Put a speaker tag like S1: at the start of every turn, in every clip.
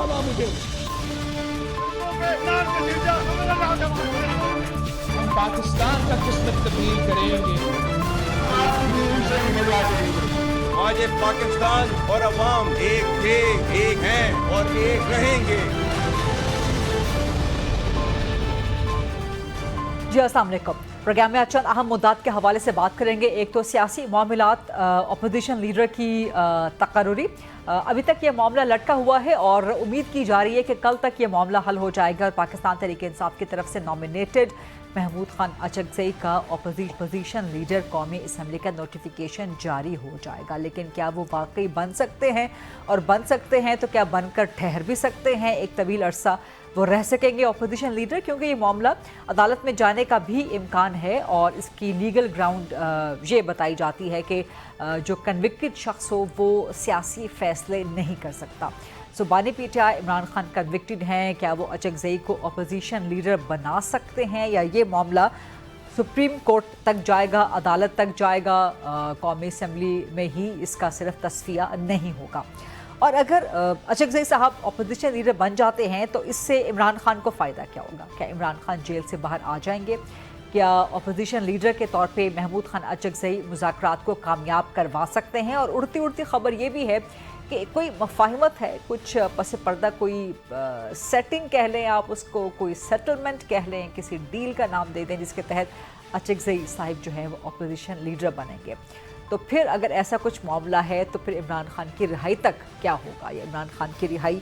S1: दिखावा मुझे। हम पाकिस्तान का किस्मत तब्दील करेंगे।
S2: आज ये पाकिस्तान और अवाम एक थे, एक हैं और एक रहेंगे।
S3: जी अस्सलाम वालेकुम। प्रोग्राम में आज चंद अहम मुद्दात के हवाले से बात करेंगे। एक तो सियासी मामलात, अपोजिशन लीडर की तकर्रुरी। अभी तक ये मामला लटका हुआ है और उम्मीद की जा रही है कि कल तक ये मामला हल हो जाएगा और पाकिस्तान तहरीक इंसाफ की तरफ से नॉमिनेटेड महमूद खान अचकज़ई का अपोजिशन लीडर कौमी असम्बली का नोटिफिकेशन जारी हो जाएगा। लेकिन क्या वो वाकई बन सकते हैं, और बन सकते हैं तो क्या बनकर ठहर भी सकते हैं एक तवील अरसा वो रह सकेंगे अपोजिशन लीडर? क्योंकि ये मामला अदालत में जाने का भी इम्कान है और इसकी लीगल ग्राउंड ये बताई जाती है कि जो कन्विक्टेड शख्स हो वो सियासी फैसले नहीं कर सकता। सो बानी पीटीआई इमरान खान कन्विक्टेड हैं, क्या वो अचकज़ई को अपोजिशन लीडर बना सकते हैं या ये मामला सुप्रीम कोर्ट तक जाएगा, अदालत तक जाएगा, कौमी असम्बली में ही इसका सिर्फ तस्फिया नहीं होगा? और अगर अचकज़ई साहब अपोजिशन लीडर बन जाते हैं तो इससे इमरान खान को फ़ायदा क्या होगा? क्या इमरान खान जेल से बाहर आ जाएंगे? क्या अपोजिशन लीडर के तौर पे महमूद खान अचकज़ई मुज़ाकरात को कामयाब करवा सकते हैं? और उड़ती उड़ती खबर ये भी है कि कोई मफाहिमत है, कुछ पस पर्दा कोई सेटिंग कह लें आप उसको, कोई सेटलमेंट कह लें, किसी डील का नाम दे दें जिसके तहत अचकज़ई साहिब जो है वो अपोजिशन लीडर बनेंगे। तो फिर अगर ऐसा कुछ मामला है तो फिर इमरान खान की रिहाई तक क्या होगा, या इमरान खान की रिहाई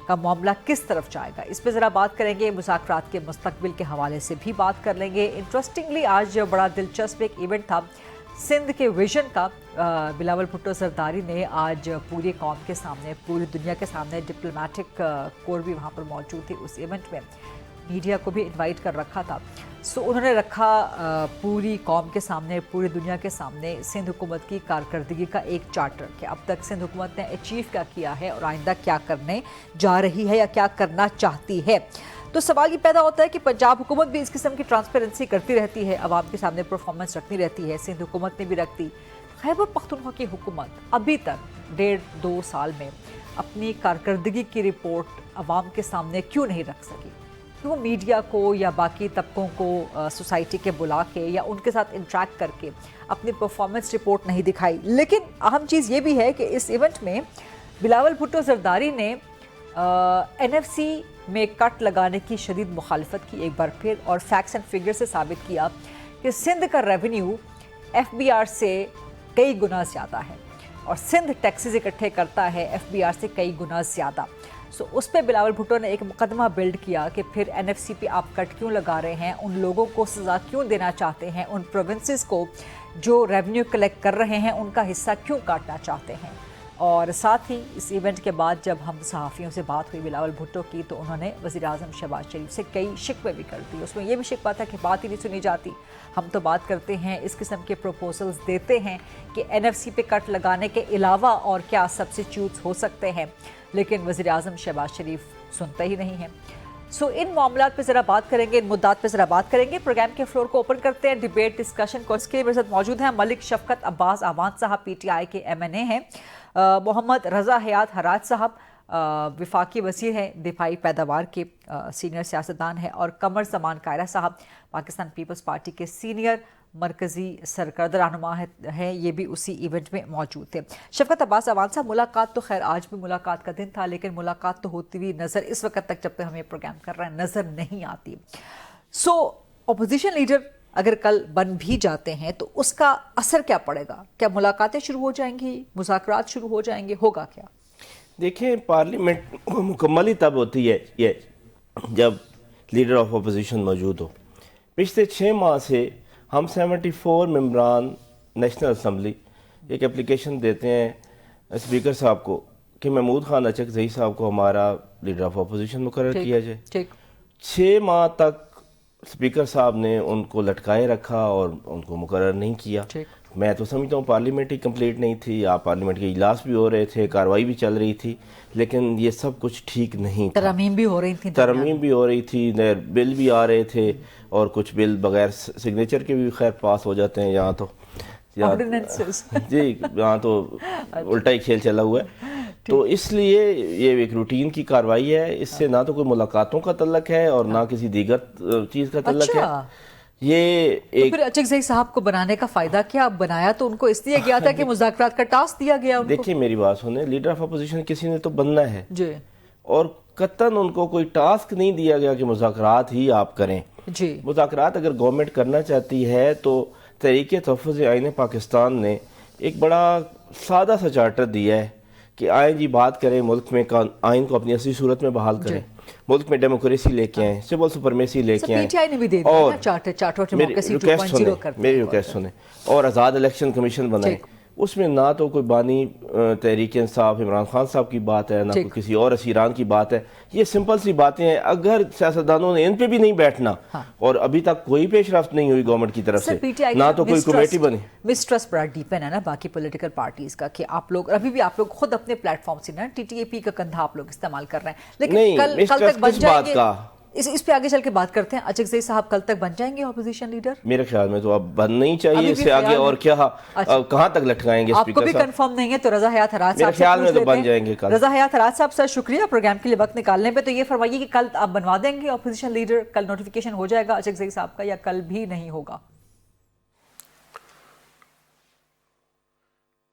S3: का मामला किस तरफ जाएगा? इस पर ज़रा बात करेंगे। मुज़ाकरात के मुस्तकबिल के हवाले से भी बात कर लेंगे। इंटरेस्टिंगली आज बड़ा दिलचस्प एक इवेंट था सिंध के विजन का। बिलावल भुट्टो जरदारी ने आज पूरी कौम के सामने, पूरी दुनिया के सामने, डिप्लोमेटिक कोर भी वहाँ पर मौजूद थी उस इवेंट में, मीडिया को भी इनवाइट कर रखा था। सो उन्होंने रखा पूरी कौम के सामने, पूरी दुनिया के सामने सिंध हुकूमत की कारकर्दगी का एक चार्टर कि अब तक सिंध हुकूमत ने अचीव क्या किया है और आइंदा क्या करने जा रही है या क्या करना चाहती है। तो सवाल ये पैदा होता है कि पंजाब हुकूमत भी इस किस्म की ट्रांसपेरेंसी करती रहती है, आवाम के सामने परफॉर्मेंस रखती रहती है, सिंध हुकूमत ने भी रखती। खैबर पख्तूनख्वा की हुकूमत अभी तक 1.5-2 साल में अपनी कारकर्दगी की रिपोर्ट आवाम के सामने क्यों नहीं रख सकी? वो मीडिया को या बाकी तबकों को सोसाइटी के बुला के या उनके साथ इंटरेक्ट करके अपनी परफॉर्मेंस रिपोर्ट नहीं दिखाई। लेकिन अहम चीज़ ये भी है कि इस इवेंट में बिलावल भुट्टो जरदारी ने NFC में कट लगाने की शदीद मुखालफत की एक बार फिर, और फैक्ट्स एंड फिगर से साबित किया कि सिंध का रेवेन्यू FBR से कई गुना ज़्यादा है और सिंध टैक्सेस इकट्ठे करता है FBR से कई गुना ज़्यादा। सो उस पर बिलावल भुट्टो ने एक मुकदमा बिल्ड किया कि फिर NFC पे आप कट क्यों लगा रहे हैं, उन लोगों को सज़ा क्यों देना चाहते हैं, उन प्रोविंसेस को जो रेवेन्यू कलेक्ट कर रहे हैं उनका हिस्सा क्यों काटना चाहते हैं। और साथ ही इस इवेंट के बाद जब हम सहाफ़ियों से बात हुई बिलावल भुट्टो की तो उन्होंने वज़ीर-ए-आज़म शहबाज शरीफ से कई शिकवे भी कर दी। उसमें यह भी शिकवा था कि बात ही नहीं सुनी जाती, हम तो बात करते हैं, इस किस्म के प्रपोजल्स देते हैं कि NFC पे कट लगाने के अलावा और क्या सब्स्टिट्यूट्स हो सकते हैं, लेकिन वज़ीर-ए-आज़म शहबाज शरीफ सुनते ही नहीं हैं। सो इन मामलात पे ज़रा बात करेंगे, इन मुद्दात पे ज़रा बात करेंगे। प्रोग्राम के फ्लोर को ओपन करते हैं डिबेट डिस्कशन को। इसके लिए मेरे साथ मौजूद हैं मलिक शफकत अब्बास आवान साहब, PTI के MNA हैं, मोहम्मद रज़ा हयात हराज साहब वफाकी वज़ीर हैं, दिफाई पैदावार के सीनियर सियासतदान हैं, और कमर ज़मान कायरा साहब पाकिस्तान पीपल्स पार्टी के सीनियर मरकज़ी सरकर्दा रहनुमा हैं, ये भी उसी इवेंट में मौजूद थे। शफकत अब्बास आवान साहब, मुलाकात तो खैर आज भी मुलाकात का दिन था, लेकिन मुलाकात तो होती हुई नज़र इस वक्त तक जब तक हम ये प्रोग्राम कर रहे हैं नज़र नहीं आती। सो अपोजिशन लीडर अगर कल बन भी जाते हैं तो उसका असर क्या पड़ेगा? क्या मुलाकातें शुरू हो जाएंगी, मुज़ाकरात शुरू हो जाएंगे, होगा क्या?
S4: देखें, पार्लियामेंट मुकम्मल ही तब होती है ये जब लीडर ऑफ अपोजिशन मौजूद हो। पिछले 6 माह से हम 74 मेंबरान नेशनल असम्बली एक एप्लीकेशन देते हैं स्पीकर साहब को कि महमूद खान अचकज़ई साहब को हमारा लीडर ऑफ अपोजिशन मुकर्रर किया जाए। 6 माह तक स्पीकर साहब ने उनको लटकाए रखा और उनको मुकर्रर नहीं किया। मैं तो समझता हूँ पार्लियामेंट ही कंप्लीट नहीं थी, आप पार्लियामेंट के इजलास भी हो रहे थे, कार्रवाई भी चल रही थी, लेकिन ये सब कुछ ठीक नहीं था।
S3: तरमीम भी हो रही थी,
S4: बिल भी आ रहे थे, और कुछ बिल बगैर सिग्नेचर के भी खैर पास हो जाते हैं। यहाँ तो जी, यहाँ तो उल्टा ही खेल चला हुआ है। تو اس لیے یہ ایک روٹین کی کاروائی ہے، اس سے نہ تو کوئی ملاقاتوں کا تعلق ہے اور نہ کسی دیگر چیز کا تعلق ہے. یہ ایک
S3: پھر اچکزئی صاحب کو بنانے کا فائدہ کیا؟ بنایا تو ان کو اس لیے گیا تھا کہ مذاکرات کا ٹاسک دیا گیا ان کو.
S4: دیکھیں میری بات سنیں، لیڈر آف اپوزیشن کسی نے تو بننا ہے
S3: جی،
S4: اور قطعاً ان کو کوئی ٹاسک نہیں دیا گیا کہ مذاکرات ہی آپ کریں.
S3: جی،
S4: مذاکرات اگر گورنمنٹ کرنا چاہتی ہے تو تحریک تحفظ آئین پاکستان نے ایک بڑا سادہ سا چارٹر دیا ہے کہ آئیں جی بات کریں، ملک میں آئین کو اپنی اصلی صورت میں بحال کریں، ملک میں ڈیموکریسی لے کے آئیں، سول سپرمیسی لے کے آئیں،
S3: پی ٹی آئی نے بھی دے دیا نا چارٹر
S4: میری ریکویسٹ سنیں، اور آزاد الیکشن کمیشن بنائیں. اس میں نہ تو کوئی بانی تحریک انصاف عمران خان صاحب کی بات ہے، نہ کوئی کسی اور اسیران کی بات ہے. یہ سمپل سی باتیں ہیں. اگر سیاستدانوں نے ان پہ بھی نہیں بیٹھنا اور ابھی تک کوئی پیش رفت نہیں ہوئی گورنمنٹ کی طرف سے، نہ تو کوئی کمیٹی بنی.
S3: مسٹرسٹ بڑا ڈیپن ہے نا باقی پولیٹیکل پارٹیز کا کہ آپ لوگ ابھی بھی آپ لوگ خود اپنے پلیٹ فارم سے نا ٹی اے پی کا کندھا آپ لوگ استعمال کر رہے ہیں، لیکن کل تک بن جائیں گے. اس پہ آگے چل کے بات کرتے ہیں. اچکزئی صاحب کل تک بن جائیں گے اپوزیشن لیڈر؟
S4: میرے خیال میں تو اب بن نہیں چاہیے، اس سے آگے اور کیا کہاں تک لٹکائیں گے.
S3: آپ کو بھی کنفرم نہیں ہے تو رضا حیات حراج صاحب سے
S4: خیال میں تو بن جائیں گے.
S3: رضا حیات حراج صاحب سر شکریہ پروگرام کے لیے وقت نکالنے پہ. تو یہ فرمائیے کہ کل آپ بنوا دیں گے اپوزیشن لیڈر؟ کل نوٹیفیکیشن ہو جائے گا اچکزئی صاحب کا یا کل بھی نہیں ہوگا؟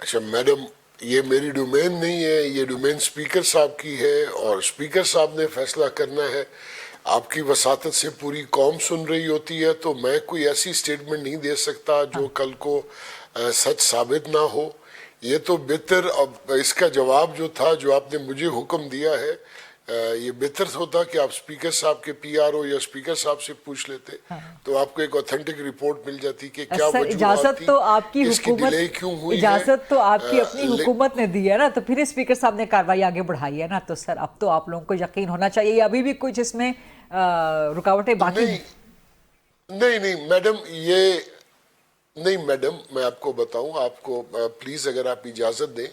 S5: اچھا میڈم، یہ میری ڈومین نہیں ہے، یہ ڈومین اسپیکر صاحب کی ہے اور اسپیکر صاحب نے فیصلہ کرنا ہے. آپ کی وساطت سے پوری قوم سن رہی ہوتی ہے تو میں کوئی ایسی سٹیٹمنٹ نہیں دے سکتا جو کل کو سچ ثابت نہ ہو. یہ تو بہتر، اب اس کا جواب جو تھا جو آپ نے مجھے حکم دیا ہے، یہ بہتر ہوتا کہ آپ اسپیکر صاحب کے پی آر او یا اسپیکر صاحب سے پوچھ لیتے تو آپ کو ایک اوتھینٹک رپورٹ مل جاتی کہ کیا
S3: اجازت تو آپ کی
S5: اس کی ڈیلے کیوں ہوئی ہے.
S3: اجازت تو آپ کی اپنی حکومت نے دی ہے نا، تو پھر اسپیکر صاحب نے کاروائی آگے بڑھائی ہے نا. تو سر اب تو آپ لوگوں کو یقین ہونا چاہیے ابھی بھی کچھ اس میں رکاوٹیں باقی
S5: نہیں میڈم، یہ نہیں میڈم، میں آپ کو بتاؤں، آپ کو پلیز اگر آپ اجازت دیں،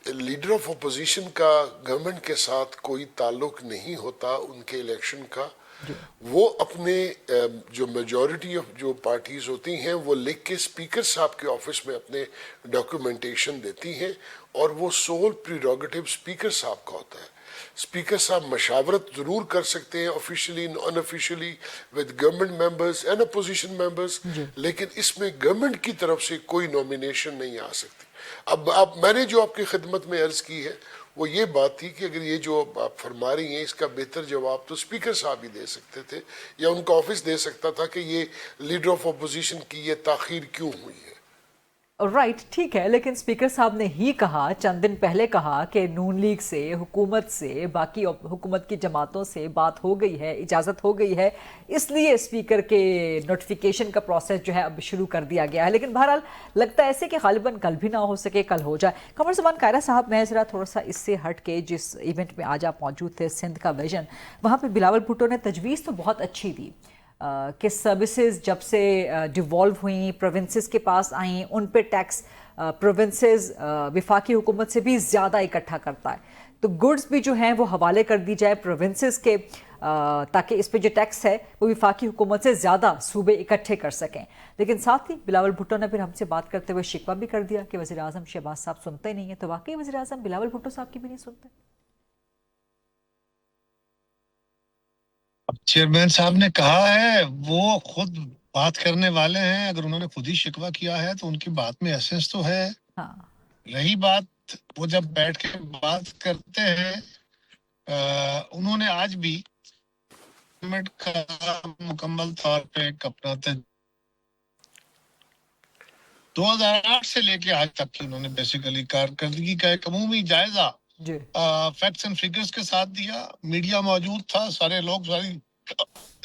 S5: لیڈر آف اپوزیشن کا گورنمنٹ کے ساتھ کوئی تعلق نہیں ہوتا ان کے الیکشن کا. وہ اپنے جو میجورٹی آف جو پارٹیز ہوتی ہیں وہ لکھ کے اسپیکر صاحب کے آفس میں اپنے ڈاکیومنٹیشن دیتی ہیں اور وہ سول پریروگیٹو اسپیکر صاحب کا ہوتا ہے. اسپیکر صاحب مشاورت ضرور کر سکتے ہیں officially in officially with government members and opposition members, لیکن اس میں گورنمنٹ کی طرف سے کوئی نومینیشن نہیں آ سکتی. اب میں نے جو آپ کی خدمت میں عرض کی ہے وہ یہ بات تھی کہ اگر یہ جو آپ فرما رہی ہیں اس کا بہتر جواب تو اسپیکر صاحب ہی دے سکتے تھے یا ان کا آفس دے سکتا تھا کہ یہ لیڈر آف اپوزیشن کی یہ تاخیر کیوں ہوئی ہے.
S3: رائٹ، ٹھیک ہے، لیکن اسپیکر صاحب نے ہی کہا، چند دن پہلے کہا کہ نون لیگ سے، حکومت سے، باقی حکومت کی جماعتوں سے بات ہو گئی ہے، اجازت ہو گئی ہے، اس لیے اسپیکر کے نوٹیفیکیشن کا پروسیس جو ہے اب شروع کر دیا گیا ہے. لیکن بہرحال لگتا ہے ایسے کہ غالباً کل بھی نہ ہو سکے، کل ہو جائے. قمر زمان قائرہ صاحب، میں ذرا تھوڑا سا اس سے ہٹ کے جس ایونٹ میں آج آپ موجود تھے سندھ کا ویژن، وہاں پہ بلاول بھٹو نے تجویز تو بہت اچھی دی کہ سروسز جب سے ڈیوالو ہوئیں، پروونسز کے پاس آئیں، ان پہ ٹیکس پروونسز وفاقی حکومت سے بھی زیادہ اکٹھا کرتا ہے، تو گڈز بھی جو ہیں وہ حوالے کر دی جائے پروونسز کے، تاکہ اس پہ جو ٹیکس ہے وہ وفاقی حکومت سے زیادہ صوبے اکٹھے کر سکیں. لیکن ساتھ ہی بلاول بھٹو نے پھر ہم سے بات کرتے ہوئے شکوہ بھی کر دیا کہ وزیر اعظم شہباز صاحب سنتے نہیں ہیں. تو واقعی وزیر اعظم بلاول بھٹو صاحب کی بھی نہیں سنتے؟
S6: اب چیئرمین صاحب نے کہا ہے، وہ خود بات کرنے والے ہیں، اگر انہوں نے خود ہی شکوہ کیا ہے تو ان کی بات میں ایسنس تو ہے. رہی بات وہ جب بیٹھ کے بات کرتے ہیں، انہوں نے آج بھی گورنمنٹ کا مکمل طور پہ اپنا 2008 سے لے کے آج تک کی انہوں نے بیسیکلی کارکردگی کا ایک عمومی جائزہ فیکٹس اینڈ فگرز کے ساتھ دیا. میڈیا موجود تھا، سارے لوگ،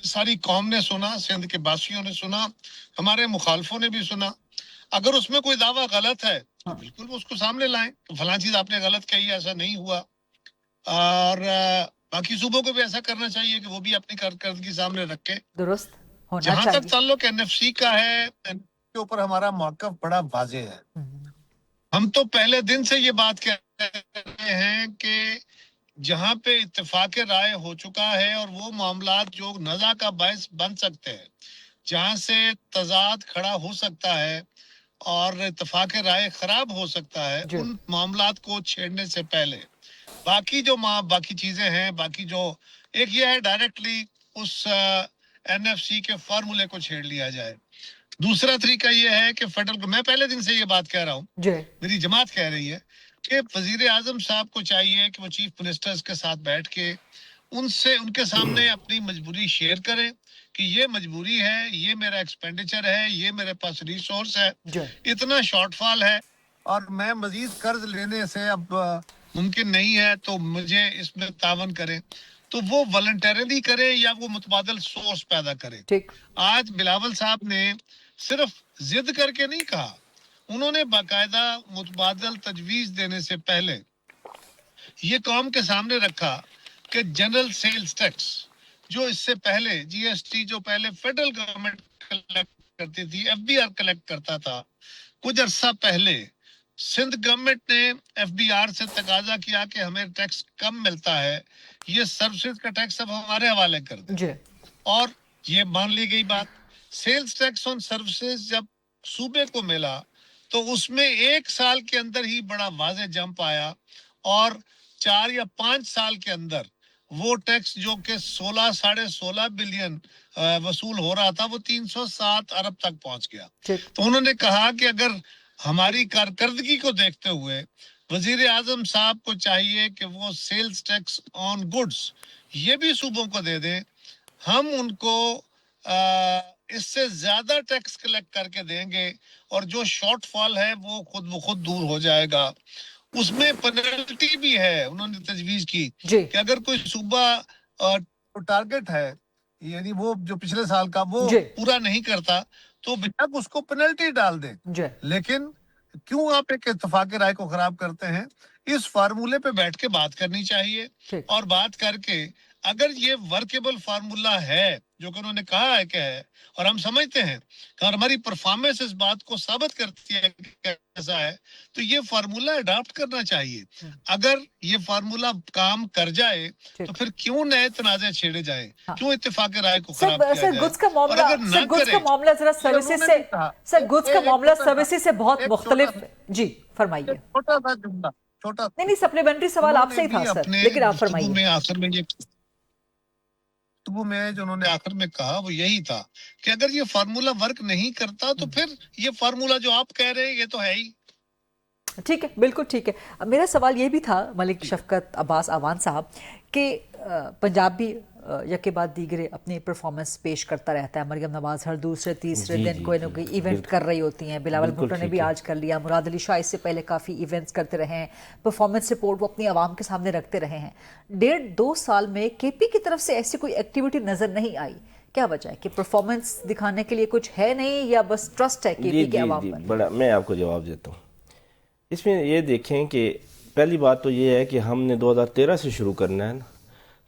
S6: ساری قوم نے سنا، سندھ کے باسیوں نے سنا، ہمارے مخالفوں نے بھی سنا. اگر اس میں کوئی دعویٰ غلط ہے تو بالکل وہ اس کو سامنے لائیں، فلاں چیز آپ نے غلط کہی، ایسا نہیں ہوا. اور باقی صوبوں کو بھی ایسا کرنا چاہیے کہ وہ بھی اپنی کارکردگی سامنے رکھے.
S3: درست ہونا
S6: جہاں
S3: چاہیے.
S6: تک تعلق این ایف سی کا ہے، کے اوپر ہمارا موقف بڑا واضح ہے. ہم تو پہلے دن سے یہ بات کہہ رہے ہیں کہ جہاں پہ اتفاق رائے ہو چکا ہے اور وہ معاملات جو نزاع کا باعث بن سکتے ہیں، جہاں سے تضاد کھڑا ہو سکتا ہے، اور اتفاق رائے خراب ہو سکتا ہے ان معاملات کو چھیڑنے سے پہلے. باقی چیزیں ہیں، باقی جو ایک یہ ہے ڈائریکٹلی اس این ایف سی کے فارمولے کو چھیڑ لیا جائے. دوسرا طریقہ یہ ہے کہ میں پہلے دن سے یہ بات کہہ رہا ہوں، میری جماعت کہہ رہی ہے کہ وزیر اعظم صاحب کو چاہیے کہ وہ چیف منسٹرز کے ساتھ بیٹھ کے ان کے سامنے اپنی مجبوری شیئر کریں کہ یہ مجبوری ہے، یہ میرا ایکسپینڈیچر ہے، یہ میرے پاس ریسورس ہے، اتنا شارٹ فال ہے اور میں مزید قرض لینے سے اب ممکن نہیں ہے، تو مجھے اس میں تعاون کریں. تو وہ والنٹیرلی کرے یا وہ متبادل سورس پیدا کرے. آج بلاول صاحب نے صرف ضد کر کے نہیں کہا، انہوں نے باقاعدہ متبادل تجویز دینے سے پہلے یہ قوم کے سامنے رکھا کہ جنرل سیلز ٹیکس جو اس سے پہلے جی ایس ٹی جو پہلے فیڈرل گورنمنٹ کلیکٹ کرتی تھی، ایف بی آر کلیکٹ کرتا تھا، کچھ عرصہ پہلے سندھ گورنمنٹ نے ایف بی آر سے تقاضا کیا کہ ہمیں ٹیکس کم ملتا ہے، یہ سروسز کا ٹیکس اب ہمارے حوالے کر دیں، اور یہ مان لی گئی بات. سیلز ٹیکس آن سروسز جب صوبے کو ملا تو اس میں 1 سال کے اندر ہی بڑا واضح جمپ آیا، اور 4 یا 5 سال کے اندر وہ ٹیکس جو کہ 16.5 بلین وصول ہو رہا تھا وہ 307 ارب تک پہنچ گیا. تو انہوں نے کہا کہ اگر ہماری کارکردگی کو دیکھتے ہوئے وزیر اعظم صاحب کو چاہیے کہ وہ سیلز ٹیکس آن گڈز یہ بھی صوبوں کو دے دیں، ہم ان کو اس سے زیادہ ٹیکس کلیکٹ کر کے دیں گے اور جو شارٹ فال ہے وہ خود بخود دور ہو جائے گا. اس میں پینلٹی بھی ہے، انہوں نے تجویز کی کہ اگر کوئی صوبہ ٹارگٹ ہے یعنی وہ جو پچھلے سال کا وہ پورا نہیں کرتا تو بیشک اس کو پینلٹی ڈال دیں. لیکن کیوں آپ ایک اتفاق رائے کو خراب کرتے ہیں؟ اس فارمولے پہ بیٹھ کے بات کرنی چاہیے، اور بات کر کے اگر یہ ورکیبل فارمولا ہے جو کہ انہوں نے کہا ہے کہ ہے، اور ہم سمجھتے ہیں کہ ہماری پرفارمنس اس بات کو ثابت کرتی ہے کہ ایسا ہے، تو یہ فارمولا اڈاپٹ کرنا چاہیے. اگر یہ فارمولا کام کر جائے تو پھر کیوں نئے تنازع چھیڑے جائیں، کیوں اتفاق رائے کو خراب کیا جائے؟
S3: گڈز کا معاملہ ذرا سروسز سے سر گڈز کا معاملہ سروسز سے بہت مختلف. جی فرمائیے.
S6: چھوٹا سا جملہ، چھوٹا
S3: نہیں سپلیمنٹری سوال آپ سے ہی تھا سر، لیکن آپ فرمائیے.
S6: آخر میں یہ جو انہوں نے آخر میں کہا وہ یہی تھا کہ اگر یہ فارمولا ورک نہیں کرتا تو پھر یہ فارمولا جو آپ کہہ رہے ہیں یہ تو ہے ہی.
S3: ٹھیک ہے، بالکل ٹھیک ہے. میرا سوال یہ بھی تھا ملک شفقت عباس اعوان صاحب کہ پنجاب بھی یکے بعد دیگرے اپنی پرفارمنس پیش کرتا رہتا ہے. مریم نواز ہر دوسرے تیسرے دن کوئی نہ کوئی ایونٹ کر رہی ہوتی ہیں. بلاول بھٹو نے بھی آج کر لیا. مراد علی شاہ اس سے پہلے کافی ایونٹس کرتے رہے ہیں. پرفارمنس رپورٹ وہ اپنی عوام کے سامنے رکھتے رہے ہیں. 1.5-2 سال میں کے پی کی طرف سے ایسی کوئی ایکٹیویٹی نظر نہیں آئی. کیا وجہ ہے کہ پرفارمنس دکھانے کے لیے کچھ ہے نہیں یا بس ٹرسٹ ہے کے پی کے عوام پر؟
S4: بڑا میں آپ کو جواب دیتا ہوں. اس میں یہ دیکھیں کہ پہلی بات تو یہ ہے کہ ہم نے 2013 سے شروع کرنا ہے نا.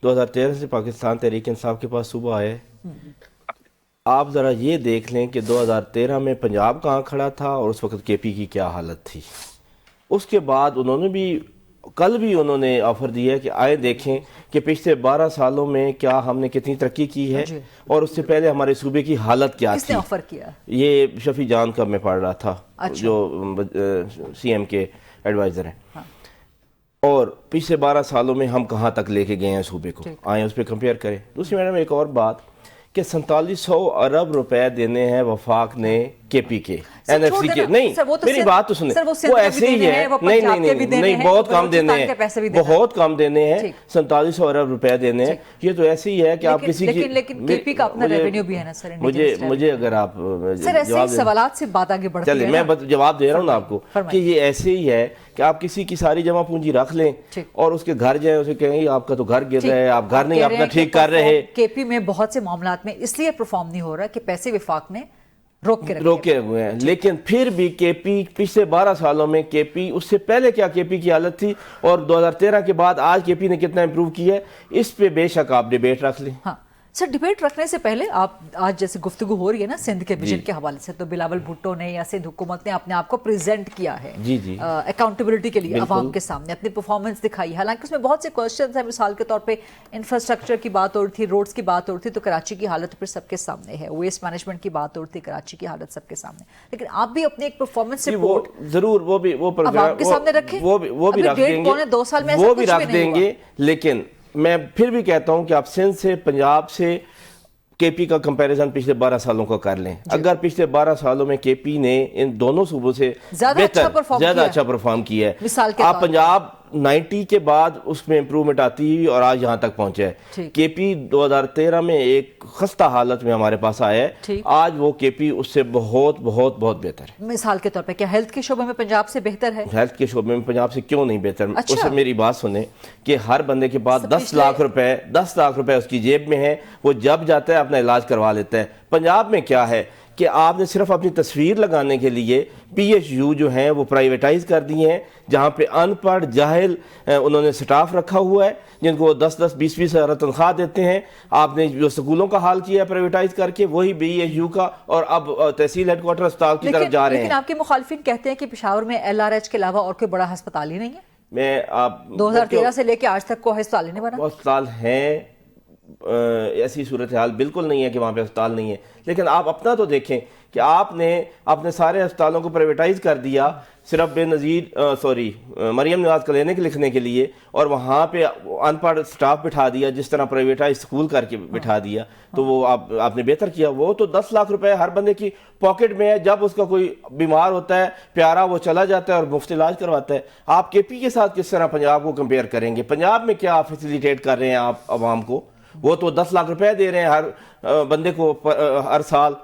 S4: 2013 سے پاکستان تحریک انصاف کے پاس صوبہ آئے. آپ ذرا یہ دیکھ لیں کہ 2013 میں پنجاب کہاں کھڑا تھا اور اس وقت کے پی کی کیا حالت تھی. اس کے بعد انہوں نے بھی کل بھی انہوں نے آفر دیا ہے کہ آئے دیکھیں کہ پچھلے 12 سالوں میں کیا ہم نے کتنی ترقی کی ہے اور اس سے پہلے ہمارے صوبے کی حالت کیا تھی.
S3: آفر کیا؟ یہ
S4: شفیع جان کا میں پڑھ رہا تھا جو سی ایم کے ایڈوائزر ہیں. اور پچھلے 12 سالوں میں ہم کہاں تک لے کے گئے ہیں صوبے کو، آئیں اس پہ کمپیئر کریں. دوسری میڈم ایک اور بات کہ 4700 ارب روپے دینے ہیں وفاق نے کے پی کے این ایف سی کے. نہیں میری بات تو سنیں، وہ ایسے ہی ہے. نہیں بہت کم دینے ہیں، بہت کم دینے ہیں. 4700 ارب روپے دینے ہیں. یہ تو ایسے ہی ہے کہ آپ کسی کی،
S3: لیکن کے پی کا اپنا ریونیو بھی ہے نا سر.
S4: مجھے اگر آپ
S3: جواب سوالات سے بات آگے بڑھتی ہے،
S4: چلیں میں جواب دے رہا ہوں نا آپ کو کہ یہ ایسے ہی ہے کہ آپ کسی کی ساری جمع پونجی رکھ لیں اور اس کے گھر جائیں، اسے کہیں آپ کا تو گھر گر رہا ہے، آپ گھر نہیں اپنا ٹھیک کر رہے.
S3: کے پی میں بہت سے معاملات میں اس لیے پرفارم نہیں ہو رہا کہ پیسے وفاق نے روک کے ہوئے ہیں.
S4: لیکن پھر بھی کے پی پچھلے 12 سالوں میں کے پی، اس سے پہلے کیا کے پی کی حالت تھی اور 2013 کے بعد آج کے پی نے کتنا امپروو کیا ہے، اس پہ بے شک آپ ڈیبیٹ رکھ لیں.
S3: सर डिबेट रखने से पहले आप आज जैसे गुफ्तगू हो रही है ना सिंध के विजन के हवाले से, तो बिलावल भुट्टो ने या सिंध हुकूमत ने अपने आप को प्रेजेंट किया है
S4: जी
S3: अकाउंटेबिलिटी के लिए अवाम के सामने, अपनी परफॉर्मेंस दिखाई। हालांकि उसमें बहुत से क्वेश्चन हैं, मिसाल के तौर पे इंफ्रास्ट्रक्चर की बात हो रही थी, रोड्स की बात हो रही थी, तो कराची की हालत फिर सबके सामने है, वेस्ट मैनेजमेंट की बात हो रही थी, कराची की हालत सबके सामने। लेकिन आप भी अपनी एक परफॉर्मेंस रिपोर्ट
S4: जरूर वो
S3: अवाम के सामने रखें,
S4: वो भी रख देंगे,
S3: 1.5-2 साल में
S4: वो भी रख देंगे। लेकिन मैं फिर भी कहता हूं कि आप सिंध से, पंजाब से केपी का कंपैरिजन पिछले 12 सालों का कर लें। अगर पिछले 12 सालों में केपी ने इन दोनों सूबों से ज्यादा अच्छा परफॉर्म किया है,
S3: मिसाल के
S4: आप पंजाब 90 के बाद उसमें इंप्रूवमेंट आती हुई और आज यहाँ तक पहुंचा है। केपी 2013 में एक खस्ता हालत में हमारे पास आया है, आज वो केपी उससे बहुत बहुत बहुत बेहतर है।
S3: मिसाल के तौर पे क्या हेल्थ के शोबे में पंजाब से बेहतर है?
S4: हेल्थ के शोबे में पंजाब से क्यों नहीं बेहतर?
S3: अच्छा।
S4: उससे मेरी बात सुने कि हर बंदे के पास 10 लाख रुपए उसकी जेब में है, वो जब जाता है अपना इलाज करवा लेता है। पंजाब में क्या है कि आपने सिर्फ अपनी तस्वीर लगाने के लिए PHU जो हैं वो प्राइवेटाइज कर दिए हैं, जहाँ पे अनपढ़ जाहिल उन्होंने स्टाफ रखा हुआ है जिनको 10-10 20-20 हज़ार तनख्वाह देते हैं। आपने जो स्कूलों का हाल किया है प्राइवेटाइज करके, वही BHU का, और अब तहसील हेडक्वार्टर अस्पताल की तरफ जा रहे हैं।
S3: लेकिन आपके मुखालिफिन कहते हैं कि पेशावर में LRH के अलावा और कोई बड़ा अस्पताल ही नहीं है।
S4: मैं आप
S3: 2013 से लेके आज तक कोई अस्पताल ही नहीं बना।
S4: अस्पताल हैं, ऐसी सूरत हाल बिल्कुल नहीं है कि वहाँ पे अस्पताल नहीं है। लेकिन आप अपना तो देखें कि आपने अपने सारे अस्पतालों को प्राइवेटाइज कर दिया सिर्फ बेनज़ीर मरियम नवाज क्लिनिक लिखने के लिए, और वहाँ पे अनपढ़ स्टाफ बिठा दिया, जिस तरह प्राइवेटाइज स्कूल करके बिठा दिया। तो वो आपने बेहतर किया। वो तो 10 लाख रुपए हर बंदे की पॉकेट में है, जब उसका कोई बीमार होता है प्यारा वो चला जाता है और मुफ्त इलाज करवाता है। आप केपी के साथ किस तरह पंजाब को कंपेयर करेंगे? पंजाब में क्या फैसिलिटेट कर रहे हैं आप आवाम को? वो तो 10 लाख रुपए दे रहे हैं हर बंदे को हर साल।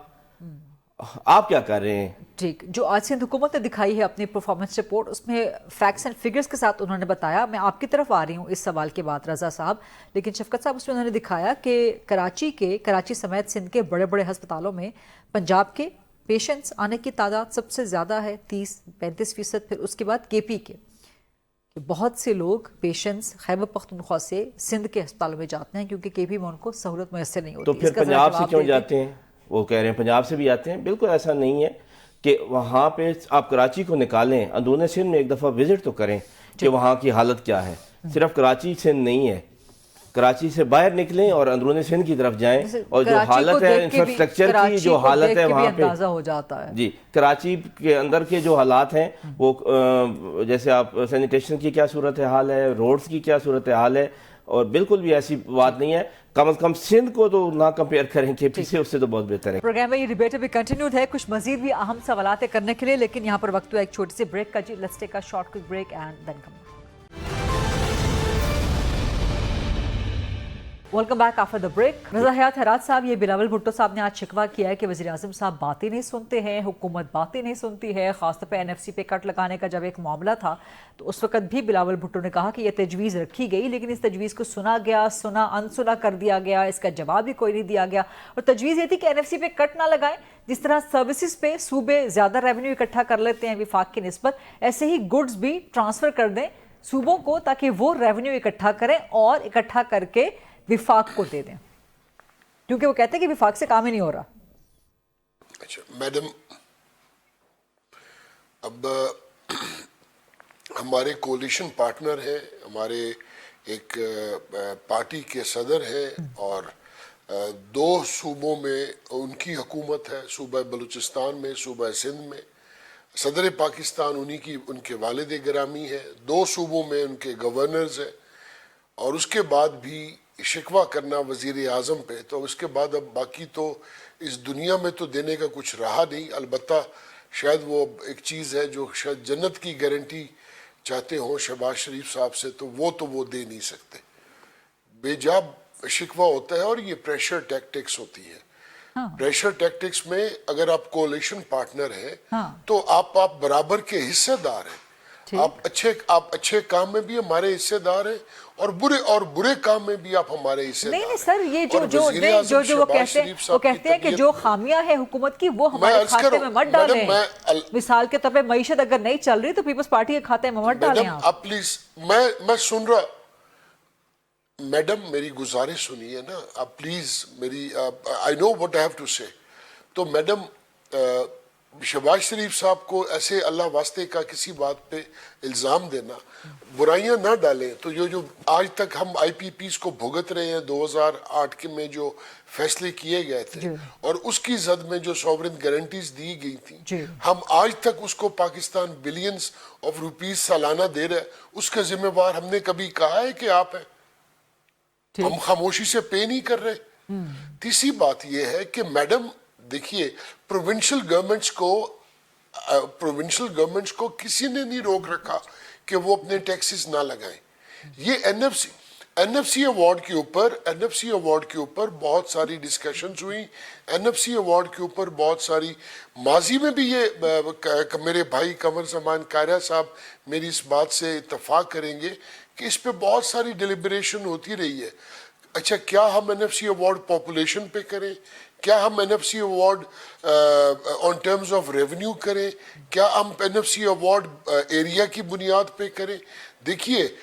S4: आप क्या कर रहे हैं?
S3: ठीक, जो आज सिंध हुकूमत ने दिखाई है अपनी परफॉर्मेंस रिपोर्ट, उसमें फैक्ट्स एंड फिगर्स के साथ उन्होंने बताया, मैं आपकी तरफ आ रही हूँ इस सवाल के बाद रजा साहब, लेकिन शफकत साहब उसमें उन्होंने दिखाया कि कराची समेत सिंध के बड़े बड़े अस्पतालों में पंजाब के पेशेंट्स आने की तादाद सबसे ज़्यादा है 30-35%, फिर उसके बाद केपी के बहुत से लोग पेशेंट्स खैबर पख्तूनख्वा से सिंध के अस्पतालों में जाते हैं क्योंकि केपी में उनको सहूलत मैसर नहीं होती।
S4: तो फिर पंजाब से क्यों जाते हैं? वो कह रहे हैं पंजाब से भी आते हैं। बिल्कुल ऐसा नहीं है कि वहाँ पे आप कराची को निकालें, अंदरूनी सिंध में एक दफ़ा विजिट तो करें कि वहाँ की हालत क्या है। सिर्फ कराची सिंध नहीं है, कराची से बाहर निकलें और अंदरूनी सिंध की तरफ जाएं, और जो हालत है इंफ्रास्ट्रक्चर की, जो हालत है वहाँ पे
S3: हो जाता है।
S4: जी, कराची के अंदर के जो हालात हैं वो जैसे आप सैनिटेशन की क्या सूरत हाल है, रोड्स की क्या सूरत हाल है, और बिल्कुल भी ऐसी बात नहीं है। कम से कम सिंध को तो ना कंपेयर करें केपी से, उससे तो बहुत बेहतर है।
S3: प्रोग्राम में ये डिबेट भी कंटिन्यूड है, कुछ मजीद भी अहम सवालात करने के लिए, लेकिन यहाँ पर वक्त हुआ एक छोटी सी ब्रेक का। जी, let's take a short quick break and then come. Welcome back after the break. Raza Hayat Harat साहब, ये बिलावल भुट्टो साहब ने आज शिकवा किया है कि वज़ीर आज़म साहब बातें नहीं सुनते हैं, हुकूमत बातें नहीं सुनती है। खासतौर पे NFC पे कट लगाने का जब एक मामला था तो उस वक्त भी बिलावल भुट्टो ने कहा कि यह तजवीज़ रखी गई, लेकिन इस तजवीज़ को सुना गया, सुना अनसुना कर दिया गया, इसका जवाब भी कोई नहीं दिया गया। और तजवीज़ ये थी कि NFC पे कट ना लगाएं, जिस तरह सर्विसेज पे सूबे ज़्यादा रेवेन्यू इकट्ठा कर लेते हैं विफाक की निस्बत, ऐसे ही गुड्स भी ट्रांसफ़र कर दें सूबों को ताकि वो रेवेन्यू इकट्ठा करें और इकट्ठा करके विफाक को दे दें, क्योंकि वो कहते हैं कि विफाक से काम ही नहीं हो रहा।
S5: अच्छा मैडम, अब हमारे कोलिशन पार्टनर हैं, हमारे एक पार्टी के सदर हैं, और 2 सूबों में उनकी हुकूमत है, सूबा बलूचिस्तान में, सूबा सिंध में। सदर पाकिस्तान उनके वालिद गिरामी है, 2 सूबों में उनके गवर्नर्स हैं, और उसके बाद भी शिकवा करना वज़ीर आज़म पे, तो उसके बाद अब बाकी तो इस दुनिया में तो देने का कुछ रहा नहीं। अलबत्ता शायद वो एक चीज़ है जो शायद जन्नत की गारंटी चाहते हों शहबाज शरीफ साहब से, तो वो दे नहीं सकते। बेजाब शिकवा होता है और ये प्रेशर टैक्टिक्स होती है। हाँ। प्रेशर टैक्टिक्स में अगर आप कोलिशन पार्टनर हैं, हाँ, तो आप बराबर के हिस्सेदार हैं। आप अच्छे काम में भी हमारे हिस्सेदार हैं और बुरे काम में भी आप हमारे हिस्सेदार हैं।
S3: नहीं सर, ये जो वो कहते हैं कि जो खामियां हैं हुकूमत की वो हमारे खाते में मत डालें। मिसाल के तौर पे मईशत अगर नहीं चल रही तो पीपल्स पार्टी के खाते में मत डालें आप।
S5: प्लीज, मैं सुन रहा, मैडम मेरी गुजारिश सुनिए ना आप प्लीज मेरी I know what I have to say. तो मैडम शहबाज शरीफ साहब को ऐसे अल्लाह वास्ते का किसी बात पे इल्ज़ाम देना, बुराइयां ना डालें। तो जो आज तक हम IPPs को भुगत रहे हैं 2008 के में जो फैसले किए गए थे और उसकी जद में जो सॉवरेन गारंटीज दी गई थी, हम आज तक उसको पाकिस्तान बिलियंस ऑफ रुपीस सालाना दे रहा है, उसका जिम्मेवार हमने कभी कहा है कि आप हैं? हम खामोशी से पे नहीं कर रहे। तीसरी बात यह है कि मैडम देखिए प्रोविंशियल गवर्नमेंट्स को किसी ने नहीं रोक रखा कि वो अपने टैक्सेस ना लगाएं। ये एनएफसी अवार्ड के ऊपर बहुत सारी डिस्कशंस हुई। एनएफसी अवार्ड के ऊपर बहुत सारी माजी में भी ये मेरे भाई कमर जमान कायरा साहब मेरी इस बात से इत्तफाक करेंगे कि इस पे बहुत सारी डिलिब्रेशन होती रही है। अच्छा, क्या हम एनएफसी अवार्ड पॉपुलेशन पे करें? क्या हम NFC award on terms of revenue करें? क्या हम एनएफसी अवार्ड एरिया की बुनियाद पे करें? देखिए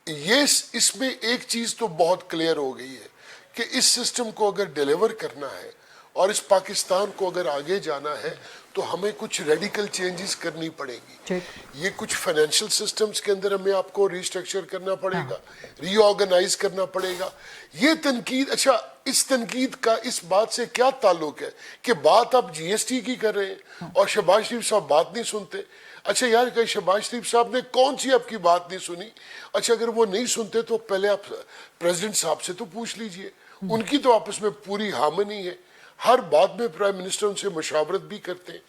S5: ये इसमें एक चीज तो बहुत क्लियर हो गई है कि इस सिस्टम को अगर डिलीवर करना है और इस पाकिस्तान को अगर आगे जाना है तो हमें कुछ रेडिकल चेंजेस करनी पड़ेगी। ये कुछ फाइनेंशियल सिस्टम्स के अंदर हमें आपको रिस्ट्रक्चर करना पड़ेगा, रीऑर्गेनाइज करना पड़ेगा। ये तनकीद, अच्छा इस तनकीद का इस बात से क्या ताल्लुक है कि बात आप GST की कर रहे हैं और शहबाज शरीफ साहब बात नहीं सुनते? अच्छा यार, कहीं शहबाज शरीफ साहब ने कौन सी आपकी बात नहीं सुनी? अच्छा अगर वो नहीं सुनते तो पहले आप प्रेसिडेंट साहब से तो पूछ लीजिए, उनकी तो आपस में पूरी हार्मनी है, हर बात में प्राइम मिनिस्टर उनसे मशावरत भी करते हैं।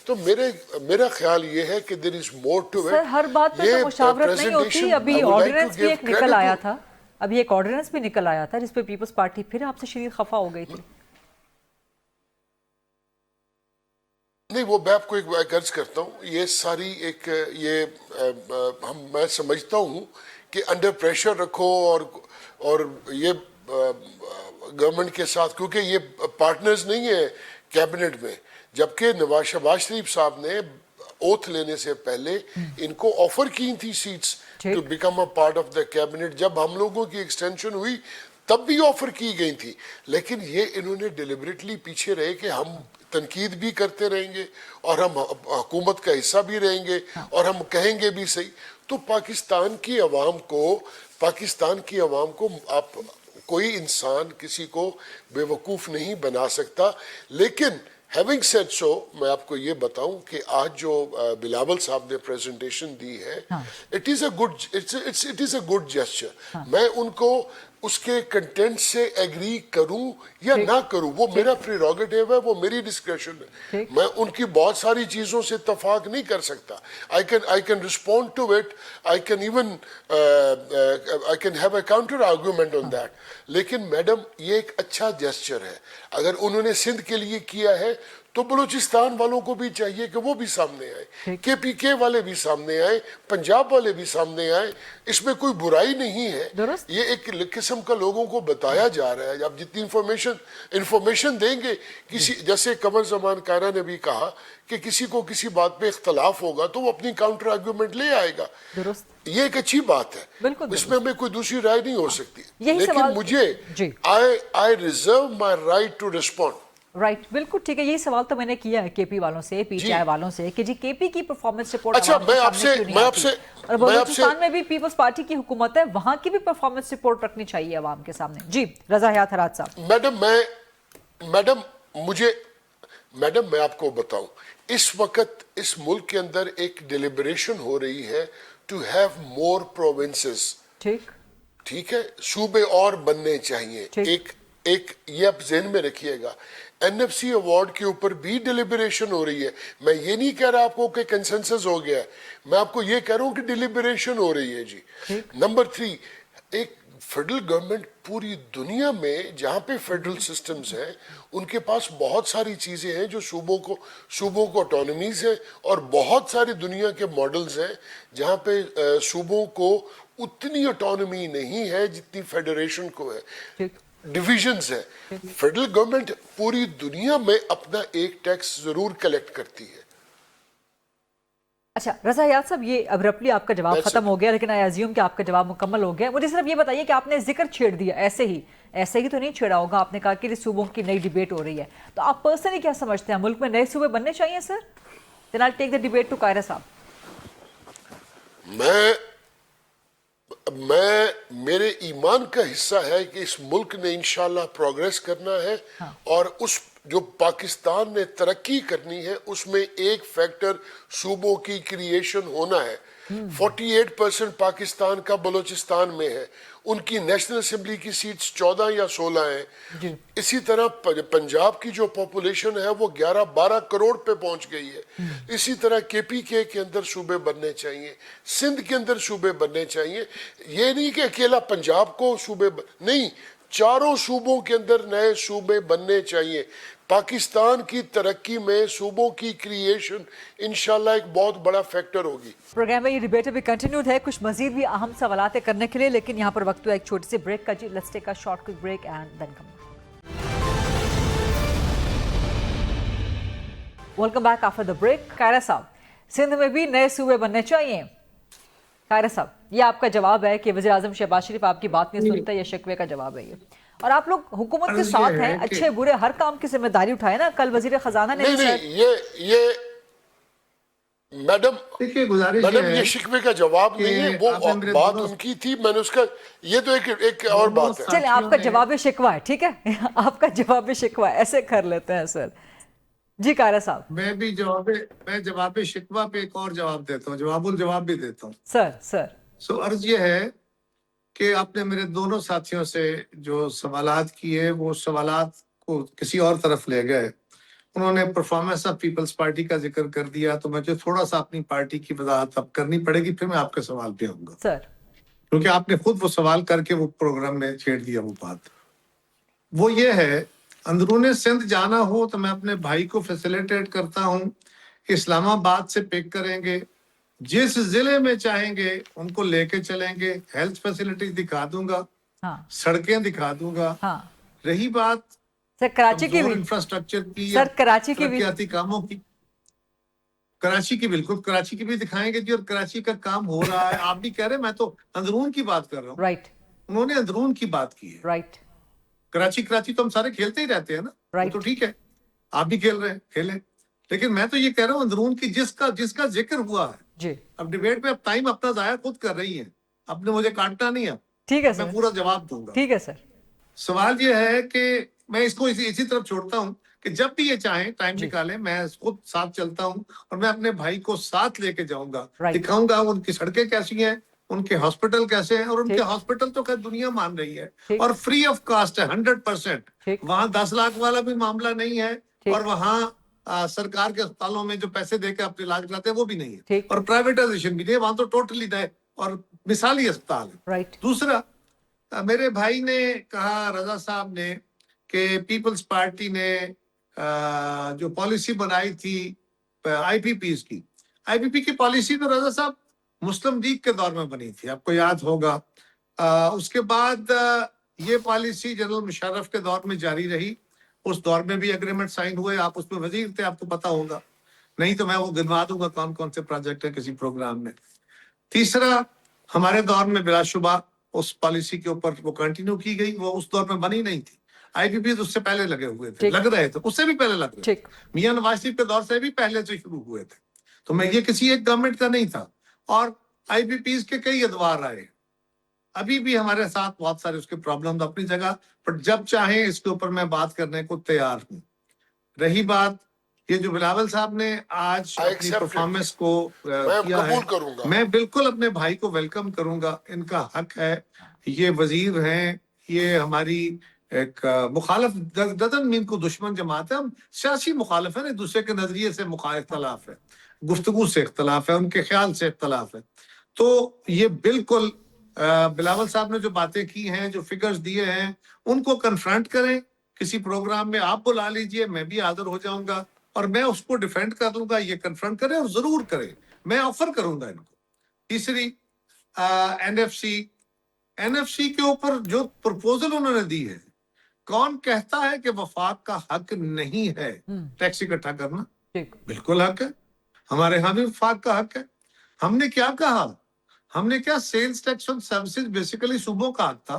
S5: तो मेरा ख्याल ये है कि there is more to it.
S3: Sir हर बात में तो मशावरत नहीं होती। अभी ऑर्डिनेंस भी एक निकल आया था, अभी एक ऑर्डिनेंस भी निकल आया था जिसपे पीपल्स पार्टी फिर आपसे शदीद खफा हो गई थी।
S5: नहीं, वो मैं आपको एक अर्ज करता हूँ, ये सारी एक मैं समझता हूँ कि अंडर प्रेशर रखो और ये गवर्नमेंट के साथ, क्योंकि ये पार्टनर्स नहीं है कैबिनेट में, जबकि शहबाज शरीफ साहब ने ओथ लेने से पहले इनको ऑफर की थी seats to become a part of the cabinet. जब हम लोगों की एक्सटेंशन हुई तब भी ऑफर की गई थी, लेकिन ये इन्होंने डिलिबरेटली पीछे रहे कि हम तनकीद भी करते रहेंगे और हम हुकूमत का हिस्सा भी रहेंगे और हम कहेंगे भी सही। तो पाकिस्तान की आवाम को आप कोई इंसान किसी को बेवकूफ़ नहीं बना सकता। लेकिन हैविंग सेड सो, मैं आपको ये बताऊं कि आज जो बिलावल साहब ने प्रेजेंटेशन दी है, it is a good gesture. मैं उनको उसके कंटेंट से एग्री करूं या ना करूं वो मेरा प्रेरोगेटिव है, वो मेरी डिस्क्रेशन है। मैं उनकी बहुत सारी चीजों से इत्तफाक नहीं कर सकता। I can respond to it, I can have a counter argument on that. लेकिन मैडम ये एक अच्छा जेस्चर है। अगर उन्होंने सिंध के लिए किया है तो बलूचिस्तान वालों को भी चाहिए कि वो भी सामने आए, KPK वाले भी सामने आए, पंजाब वाले भी सामने आए। इसमें कोई बुराई नहीं है। ये एक किस्म का लोगों को बताया जा रहा है। आप जितनी इंफॉर्मेशन देंगे, किसी जैसे कमर जमान कायरा ने भी कहा कि किसी को किसी बात पे इख्तलाफ होगा तो वो अपनी काउंटर आर्गुमेंट ले आएगा। ये एक अच्छी बात है, इसमें हमें कोई दूसरी राय नहीं हो सकती। लेकिन मुझे I reserve my right to respond.
S3: Right, बिल्कुल ठीक है। यही सवाल तो मैंने किया है KP वालों से, PTI वालों से कि जी KP की परफॉर्मेंस रिपोर्ट,
S5: अच्छा मैं आपसे
S3: और बलूचिस्तान में भी पीपल्स पार्टी की हुकूमत है, वहां की भी परफॉर्मेंस रिपोर्ट रखनी चाहिए अवाम के सामने। जी रजा हयात हरात साहब।
S5: मैडम मैं आपको बताऊं, इस वक्त इस मुल्क के अंदर एक डिलिब्रेशन हो रही है टू हैव मोर प्रोविंसेस। ठीक है, सूबे और बनने चाहिए। एक ये आप ज़हन में रखिएगा। NFC अवार्ड के ऊपर भी डिलिबरेशन हो रही है। मैं ये नहीं कह रहा आपको कि कंसेंसस हो गया है, मैं आपको ये कह रहा हूं कि डिलिबरेशन हो रही है जी। नंबर 3, एक फेडरल गवर्नमेंट पूरी दुनिया में जहां पे फेडरल सिस्टम्स हैं उनके पास बहुत सारी चीजें हैं जो सूबों को ऑटोनॉमीज है, और बहुत सारी दुनिया के मॉडल्स हैं जहां पे सूबों को उतनी ऑटोनॉमी नहीं है जितनी फेडरेशन को है। डिविजन्स है। फेडरल गवर्नमेंट पूरी दुनिया में अपना एक टैक्स जरूर कलेक्ट करती है,
S3: اچھا رضا حیات صاحب، یہ ابرپٹلی آپ کا جواب ختم ہو گیا، لیکن آئی ازیوم کہ آپ کا جواب مکمل ہو گیا. مجھے صرف یہ بتائیے کہ آپ نے ذکر چھیڑ دیا ایسے ہی تو نہیں چھیڑا ہوگا. آپ نے کہا کہ صوبوں کی نئی ڈیبیٹ ہو رہی ہے، تو آپ پرسنلی کیا سمجھتے ہیں، ملک میں نئے صوبے بننے چاہیے سر؟ Then I'll take the debate to Kaira صاحب.
S5: میں میرے ایمان کا حصہ ہے کہ اس ملک نے انشاءاللہ پروگریس کرنا ہے، اور اس جو پاکستان نے ترقی کرنی ہے اس میں ایک فیکٹر صوبوں کی کریشن ہونا ہے. 48% پاکستان کا بلوچستان میں ہے، ان کی نیشنل اسمبلی کی سیٹس 14 یا 16 ہیں. اسی طرح پنجاب کی جو پاپولیشن ہے وہ 11-12 کروڑ پہ پہنچ گئی ہے. اسی طرح KPK کے اندر صوبے بننے چاہیے، سندھ کے اندر صوبے بننے چاہیے. یہ نہیں کہ اکیلا پنجاب کو صوبے نہیں، چاروں صوبوں کے اندر نئے صوبے بننے چاہیے. پاکستان کی ترقی میں صوبوں کی کریشن انشاءاللہ ایک بہت بڑا فیکٹر ہوگی.
S3: پروگرام میں یہ ڈیبیٹ ابھی کنٹینیوڈ ہے، کچھ مزید بھی اہم سوالات کرنے کے لیے، لیکن یہاں پر وقت ہوا ایک چھوٹی سی بریک کا. جی let's take a short quick break and then come. Welcome back after the break. Qaira صاحب، سندھ میں بھی نئے صوبے بننے چاہیے. قائرہ صاحب، یہ آپ کا جواب ہے کہ وزیر اعظم شہباز شریف آپ کی بات نہیں سنتا، یہ شکوے کا جواب ہے یہ. اور آپ لوگ حکومت کے ساتھ ہیں، اچھے برے ہر کام کی ذمہ داری اٹھائے نا. کل وزیر خزانہ نے
S5: یہ میڈم یہ شکوے کا جواب نہیں ہے، وہ بات ان کی تھی، میں نے اس کا یہ تو ایک اور بات ہے.
S3: چلیں آپ کا جواب شکوہ ہے، ٹھیک ہے، آپ کا جواب شکوہ ہے، ایسے کر لیتے ہیں سر. جی قائرہ صاحب.
S6: میں بھی جواب شکوہ پہ ایک اور جواب دیتا ہوں، جواب الجواب بھی دیتا ہوں.
S3: سر
S6: سو عرض یہ ہے کہ آپ نے میرے دونوں ساتھیوں سے جو سوالات کیے وہ سوالات کو کسی اور طرف لے گئے. انہوں نے پرفارمنس آف پیپلز پارٹی کا ذکر کر دیا، تو مجھے تھوڑا سا اپنی پارٹی کی وضاحت اب کرنی پڑے گی، پھر میں آپ کے سوال پہ آؤں گا
S3: سر،
S6: کیونکہ آپ نے خود وہ سوال کر کے وہ پروگرام میں چھیڑ دیا. وہ بات وہ یہ ہے، اندرون سندھ جانا ہو تو میں اپنے بھائی کو فیسیلیٹیٹ کرتا ہوں، اسلام آباد سے پک کریں گے، جس ضلع میں چاہیں گے ان کو لے کے چلیں گے، ہیلتھ فیسلٹیز دکھا دوں گا، سڑکیں دکھا دوں گا. رہی بات
S3: سر کراچی کی بھی
S6: انفراسٹرکچر کی،
S3: سر کراچی کی بھی
S6: ترقیاتی کاموں کی، کراچی کی بالکل کراچی کی بھی دکھائیں گے جی. اور کراچی کا کام ہو رہا ہے، آپ بھی کہہ رہے ہیں، میں تو اندرون کی بات کر رہا ہوں.
S3: رائٹ،
S6: انہوں نے اندرون کی بات کی ہے.
S3: رائٹ،
S6: کراچی تو ہم سارے کھیلتے ہی رہتے ہیں نا، تو ٹھیک ہے، آپ بھی کھیل رہے ہیں، کھیلیں. لیکن میں تو یہ کہہ رہا ہوں اندرون کی جس کا ذکر ہوا ہے
S3: جی.
S6: اب ڈیبیٹ میں اب ٹائم اپنا ضائع خود کر رہی ہیں، اب نے مجھے کاٹنا نہیں ہے،
S3: ٹھیک ہے
S6: میں
S3: سر،
S6: پورا جواب دوں گا.
S3: ٹھیک ہے سر.
S6: سوال یہ ہے کہ میں اس کو اسی طرف چھوڑتا ہوں کہ جب بھی یہ چاہیں ٹائم نکالیں، میں خود ساتھ چلتا ہوں، اور میں اپنے بھائی کو ساتھ لے کے جاؤں گا، دکھاؤں گا ان کی سڑکیں کیسی ہیں، ان کے ہاسپٹل کیسے ہیں. اور ان کے ہاسپٹل تو خیر دنیا مان رہی ہے اور فری آف کاسٹ ہے 100%. وہاں 10 لاکھ والا بھی معاملہ نہیں ہے، اور وہاں سرکار کے اسپتالوں میں جو پیسے دے کے اپنے علاج کراتے ہیں وہ بھی نہیں ہے، اور پرائیویٹائزیشن بھی نہیں ہے، وہاں تو ٹوٹلی نئے اور مثالی اسپتال ہے. دوسرا، میرے بھائی نے کہا، رضا صاحب نے، کہ پیپلز پارٹی نے جو پالیسی بنائی تھی IPPs کی، IPP کی پالیسی تو رضا صاحب مسلم لیگ کے دور میں بنی تھی، آپ کو یاد ہوگا. اس کے بعد یہ پالیسی جنرل مشرف کے دور میں جاری رہی، اس دور میں بھی اگریمنٹ سائن ہوئے، آپ اس میں وزیر تھے، آپ کو پتا ہوگا، نہیں تو میں وہ گنوا دوں گا کون کون سے پروجیکٹ ہیں کسی پروگرام میں. تیسرا، ہمارے دور میں بلا شبہ اس پالیسی کے اوپر وہ کنٹینیو کی گئی، وہ اس دور میں بنی نہیں تھی. IPPs اس سے پہلے لگے ہوئے تھے، لگ رہے تھے، اس سے بھی پہلے لگ رہے تھے، میاں نواز شریف کے دور سے بھی پہلے سے شروع ہوئے تھے. تو میں یہ کسی ایک گورنمنٹ کا نہیں تھا، اور IPPs کے کئی ادوار آئے، ابھی بھی ہمارے ساتھ بہت سارے اس کے پرابلم اپنی جگہ، پر جب چاہیں اس کے اوپر میں بات کرنے کو تیار ہوں. رہی بات یہ جو بلاول صاحب نے آج اپنی پرفارمنس کو کیا ہے، میں بالکل اپنے بھائی کو ویلکم کروں گا، ان کا حق ہے، یہ وزیر ہیں، یہ ہماری ایک مخالف ڈزنٹ مین کو دشمن جماعت ہے، ہم سیاسی مخالف ہیں، ایک دوسرے کے نظریے سے اختلاف ہے، گفتگو سے اختلاف ہے، ان کے خیال سے اختلاف ہے. تو یہ بالکل بلاول صاحب نے جو باتیں کی ہیں، جو فگرز دیے ہیں، ان کو کنفرنٹ کریں کسی پروگرام میں، آپ بلا لیجئے، میں بھی حاضر ہو جاؤں گا، اور میں اس کو ڈیفینڈ کر لوں گا. یہ کنفرنٹ کریں اور ضرور کریں، میں آفر کروں گا ان کو. تیسری، NFC کے اوپر جو پرپوزل انہوں نے دی ہے، کون کہتا ہے کہ وفاق کا حق نہیں ہے ٹیکس اکٹھا کرنا؟ بالکل حق ہے. हमारे यहाँ भी वफाक का हक है। हमने क्या कहा, हमने क्या, sales tax on services basically सूबों का हक था,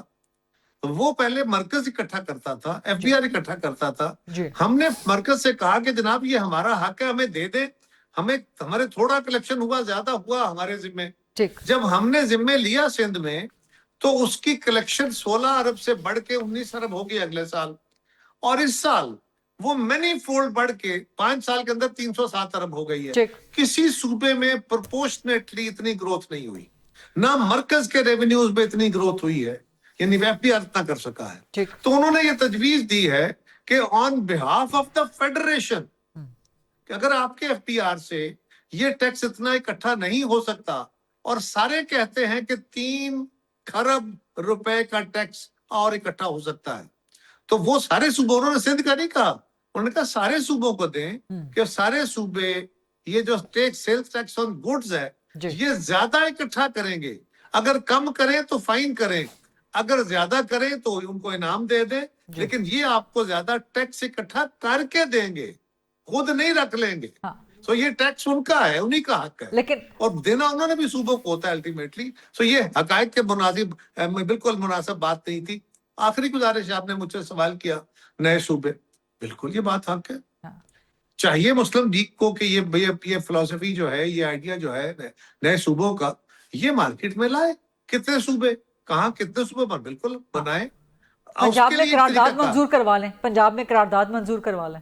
S6: तो वो पहले मरकज इकट्ठा करता था, एफबीआर इकट्ठा करता था। हमने मरकज से कहा कि जनाब ये हमारा हक है, हमें दे दे, हमारे थोड़ा कलेक्शन हुआ, ज्यादा हुआ हमारे जिम्मे। जब हमने जिम्मे लिया सिंध में, तो उसकी कलेक्शन 16 अरब से बढ़ के 19 अरब हो गई अगले साल, और इस साल वो मैनी फोल्ड बढ़ के 5 साल के अंदर 307 अरब हो गई है। किसी सूबे में प्रोपोर्शनेटली इतनी ग्रोथ नहीं हुई, ना मरकज के रेवेन्यूज में इतनी ग्रोथ हुई है, यानी एफबीआर इतना कर सका है। तो उन्होंने ये तजवीज दी है कि on behalf of the federation, कि अगर आपके एफबीआर से ये टैक्स इतना इकट्ठा नहीं हो सकता, और सारे कहते हैं कि 3 खरब रुपए का टैक्स और इकट्ठा हो सकता है, तो वो सारे सूबों, उन्होंने सिंध का नहीं कहा, उन्होंने कहा सारे सूबों को दें कि सारे सूबे ये जो सेल्स टैक्स ऑन गुड्स है ये ज्यादा इकट्ठा करेंगे, अगर कम करें तो फाइन करें, अगर ज्यादा करें तो उनको इनाम दे दें, लेकिन ये आपको ज्यादा टैक्स इकट्ठा करके देंगे, खुद नहीं रख लेंगे। तो ये टैक्स उनका है, उन्हीं का हक है, लेकिन और देना उन्होंने भी सूबों को होता है अल्टीमेटली। तो ये हकायक के मुनासिब बिल्कुल मुनासिब बात नहीं थी। आखिरी गुजारिश, आपने मुझसे सवाल किया नए सूबे, बिल्कुल ये बात हक है। चाहिए मुस्लिम लीग को कि ये फिलॉसफी जो है, ये आइडिया जो है नए सूबों का, ये मार्केट में लाए। कितने सूबे, कहाँ, कितने सूबे पर बिल्कुल बनाए।
S3: पंजाब में करारदाद मंजूर करवा लें, पंजाब में करारदाद मंजूर करवा लें।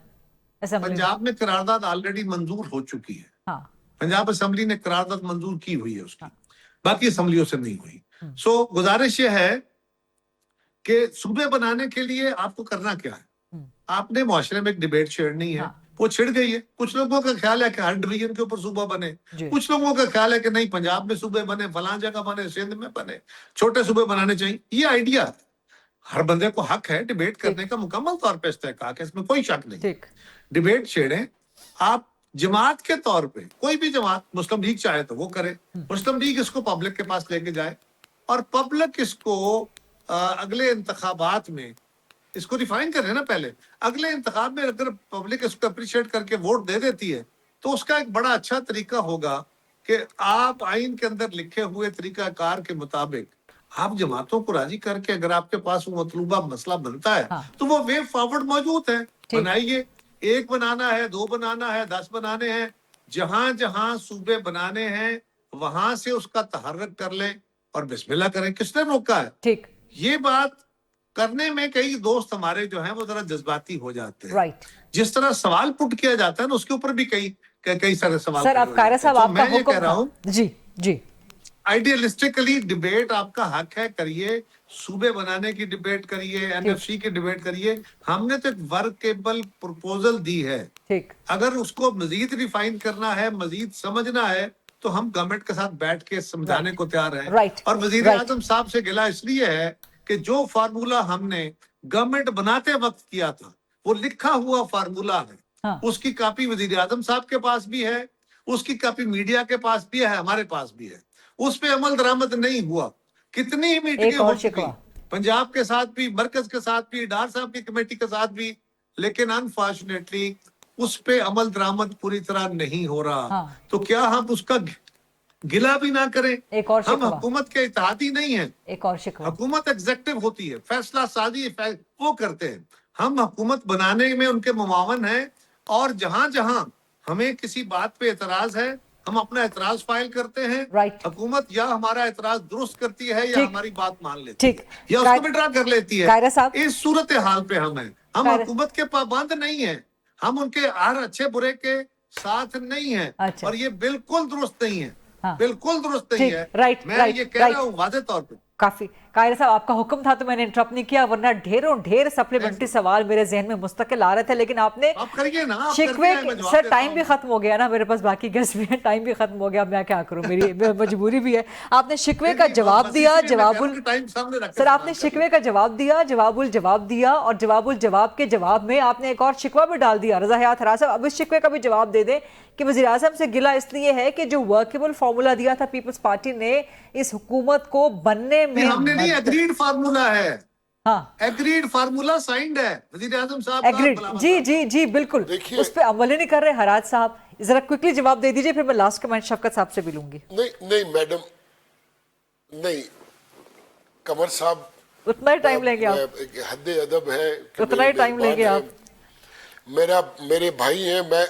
S6: पंजाब में करारदाद ऑलरेडी मंजूर हो चुकी है। पंजाब असेंबली ने करारदाद मंजूर की हुई है उसकी, बाकी असेंबलियों से नहीं हुई। सो गुजारिश ये है कि सूबे बनाने के लिए आपको करना क्या है, आपने मुआशरे में एक डिबेट छेड़नी है। वो छिड़ गई है। कुछ लोगों का ख्याल है कि हर डिवीजन के ऊपर सूबा बने, कुछ लोगों का ख्याल है कि नहीं पंजाब में सूबे बने, फलां जगह बने, सिंध में बने, छोटे सूबे बनाने चाहिए। ये आइडिया हर बंदे को हक है डिबेट करने का, मुकम्मल तौर पे इस्तेहकाक है, इसमें कोई शक नहीं। डिबेट छेड़े आप जमात के तौर पे, कोई भी जमात, मुस्लिम लीग चाहे तो वो करे, मुस्लिम लीग इसको पब्लिक के पास लेके जाए और पब्लिक इसको अगले इंतखाबात में इसको रिफाइन करे ना। पहले अगले इंतखाब में अगर पब्लिक इसको अप्रिशिएट करके वोट दे देती है तो उसका एक बड़ा अच्छा तरीका होगा कि आप आइन के अंदर लिखे हुए तरीका कार के मुताबिक आप जमातों को राजी करके, अगर आपके पास वो मतलूबा मसला बनता है तो वो वे फॉरवर्ड मौजूद है, बनाइए। 1 बनाना है, 2 बनाना है, 10 बनाने हैं, जहां जहां सूबे बनाने हैं वहां से उसका तहर्रक कर ले और बिस्मिल्लाह करें। किसने रोका है? ठीक, ये बात करने में कई दोस्त हमारे जो हैं वो जरा जज्बाती हो जाते हैं। जिस तरह सवाल पुट किया जाता है ना, उसके ऊपर भी कई सारे सवाल।
S3: सर, अब कायरा साहब आपका
S6: मैं ये कह रहा हूँ,
S3: जी
S6: आइडियलिस्टिकली डिबेट आपका हक है, करिए, सूबे बनाने की डिबेट करिए, एनएफसी की डिबेट करिए। हमने तो एक वर्केबल प्रपोजल दी है, ठीक, अगर उसको मजीद रिफाइन करना है, मजीद समझना है तो हम गवर्नमेंट के साथ बैठ के समझाने को तैयार हैं। और वजीर आजम साहब से गिला इसलिए है कि जो फार्मूला हमने गवर्नमेंट बनाते वक्त किया था वो लिखा हुआ फार्मूला है, उसकी कॉपी वजीर आजम साहब के पास भी है, उसकी कॉपी मीडिया के पास भी है, हमारे पास भी है, उस पे अमल दरामद नहीं हुआ। कितनी ही मीटिंगें हो चुकी, पंजाब के साथ भी, मरकज के साथ भी, डार साहब की कमेटी के साथ भी, लेकिन अनफॉर्चुनेटली उस पे अमल दरामद पूरी तरह नहीं हो रहा। तो क्या हम उसका गिला भी ना करें? एक और हम हुकूमत के इत्तेहादी नहीं है, एक और शिकवा, हुकूमत एग्जेक्टिव होती है, फैसला साजी वो करते हैं, हम हुकूमत बनाने में उनके मुआवन हैं। और जहां जहां हमें किसी बात पे एतराज है हम अपना एतराज फाइल करते हैं। हुकूमत या हमारा एतराज दुरुस्त करती है या हमारी बात मान लेती है या उसको विड्रा कर लेती है। इस सूरत हाल पे हम हैं, हम हुकूमत के पाबंद नहीं है, हम उनके हर अच्छे बुरे के साथ नहीं है। और ये बिल्कुल दुरुस्त नहीं है, बिल्कुल दुरुस्त नहीं है। मैं ये कह रहा हूँ वादे तौर पे।
S3: काफी कायरा साहब, आपका हुक्म था तो मैंने इंटरप्ट नहीं किया, वरना ढेर सप्लीमेंट्री सवाल मेरे जहन में मुस्तकिल आ रहे थे, लेकिन आपने शिकवे, सर टाइम भी खत्म हो गया ना, मेरे पास बाकी गेस्ट भी है, टाइम भी खत्म हो गया, मैं क्या करूं, मेरी मजबूरी भी है। आपने शिकवे का जवाब दिया, सर आपने शिकवे का जवाब दिया, जवाबुल जवाब दिया, और जवाबुल जवाब के जवाब में आपने एक और शिकवा भी डाल दिया। रज़ा हयात हरास साहब, अब इस शिकवे का भी जवाब दे दें कि वज़ीर आज़म से गिला इसलिए है कि जो वर्केबल फार्मूला दिया था पीपल्स पार्टी ने इस हुकूमत को बनने में,
S6: हमने नहीं, एग्रीड फार्मूला है, एग्रीड फार्मूला साइंड है वज़ीर आज़म साहब,
S3: एग्रीड, जी बिल्कुल, उस पे अमल ही नहीं कर रहे हराज साहब। ذرا क्विकली जवाब दे दीजिए, फिर मैं लास्ट कमेंट शफकत साहब से भी लूंगी।
S5: नहीं मैडम, नहीं कमर साहब,
S3: उतना ही टाइम लेंगे आप,
S5: हद अदब है,
S3: उतना ही टाइम लेंगे आप।
S5: मेरे भाई हैं, मैं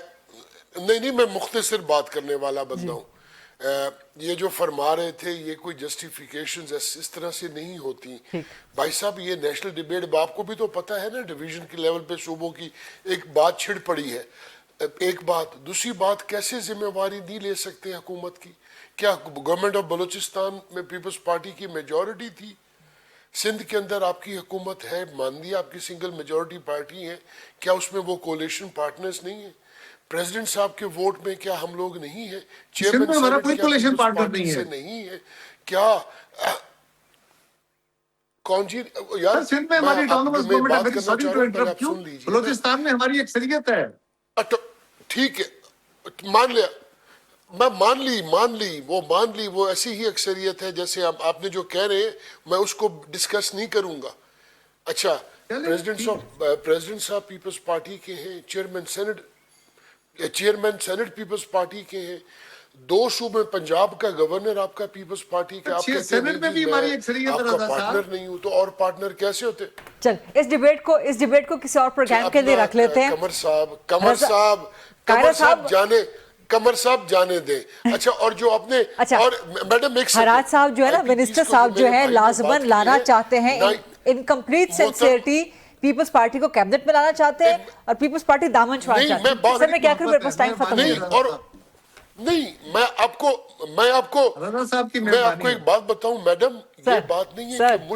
S5: मुख्तसर बात करने वाला बंदा हूँ। ये जो फरमा रहे थे ये कोई जस्टिफिकेशंस इस तरह से नहीं होती भाई साहब। ये नेशनल डिबेट आपको भी तो पता है ना, डिवीजन के लेवल पे सूबों की एक बात छिड़ पड़ी है। एक बात, दूसरी बात, कैसे जिम्मेवारी नहीं ले सकते हुकूमत की? क्या गवर्नमेंट ऑफ बलूचिस्तान में पीपल्स पार्टी की मेजॉरिटी थी? सिंध के अंदर आपकी हुकूमत है, मान ली आपकी सिंगल मेजॉरिटी पार्टी है, क्या उसमें वो कोलिशन पार्टनर्स नहीं है? प्रेसिडेंट साहब के वोट में क्या हम लोग नहीं है? चेयरमैन
S6: हमारा कोई कोलिशन पार्टनर
S5: नहीं है क्या? कौन जी यार,
S6: सिंध में हमारी ऑटोनोमस गवर्नमेंट है, sorry to interrupt you, Balochistan में हमारी अक्सरियत है।
S5: ठीक है, मैं मान ली वो ऐसी ही अक्सरियत है जैसे आपने जो कह रहे हैं, मैं उसको डिस्कस नहीं करूंगा। अच्छा, प्रेसिडेंट साहब पीपल्स पार्टी के हैं, चेयरमैन सेनेट पीपल्स पार्टी के हैं, 2 सूबे पंजाब का गवर्नर आपका पीपल्स पार्टी का। आप
S6: सेनेट में भी हमारी अक्सरियत है,
S5: पार्टनर नहीं हूं तो और पार्टनर कैसे होते?
S3: चल इस डिबेट को किसी और प्रोग्राम के लिए रख लेते हैं।
S5: कमर साहब जाने दें। अच्छा, और जो आपने और मैडम एक
S3: हराज साहब जो है ना, मिनिस्टर साहब जो है, लाजमन लाना चाहते हैं इनकम्प्लीट सिंसियरिटी, पीपल्स पार्टी को कैबिनेट में लाना चाहते हैं और पीपल्स पार्टी दामन छुड़ाना चाहते हैं। सर मैं क्या करूं, मेरे पास टाइम खत्म हो गया।
S5: और नहीं, मैं आपको एक बात बताऊं मैडम, ये बात नहीं है कि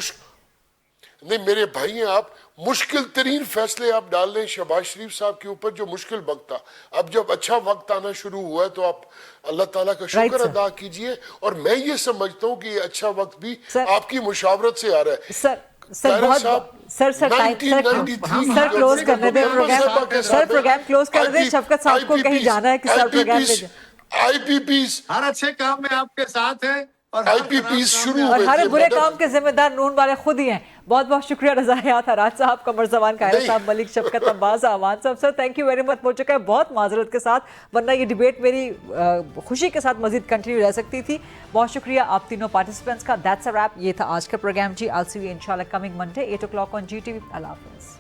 S5: नहीं मेरे भाई हैं आप, मुश्किल तरीन फैसले आप डाल रहे हैं शहबाज शरीफ साहब के ऊपर, जो मुश्किल वक्त था। अब जब अच्छा वक्त आना शुरू हुआ है तो आप अल्लाह ताला का शुक्र अदा कीजिए। और मैं ये समझता हूँ कि ये अच्छा वक्त भी आपकी मुशावरत से आ रहा है।
S3: सर क्लोज करने दें प्रोग्राम, सर प्रोग्राम क्लोज कर दें। शफकत साहब को कहीं जाना है कि सर प्रोग्राम पे
S5: IPPs
S6: हर अच्छे काम में आपके साथ हैं और
S5: IPPs शुरू
S3: और हर बुरे काम के जिम्मेदार नून वाले खुद ही हैं। बहुत बहुत शुक्रिया रज़ायात, हराज साहब, कमर जमान, कायरा साहब, मलिक, शफकत, अब्बास, आवान साहब। Sir thank you very much. हो चुका है बहुत माजरत के साथ, वरना ये डिबेट मेरी खुशी के साथ मजीद कंटिन्यू रह सकती थी। बहुत शुक्रिया आप तीनों पार्टिसिपेंट्स का। That's a wrap. ये था आज का प्रोग्राम जी। आई विल सी यू इंशाल्लाह coming Monday 8 o'clock on GTV। अल्लाह हाफ़िज़।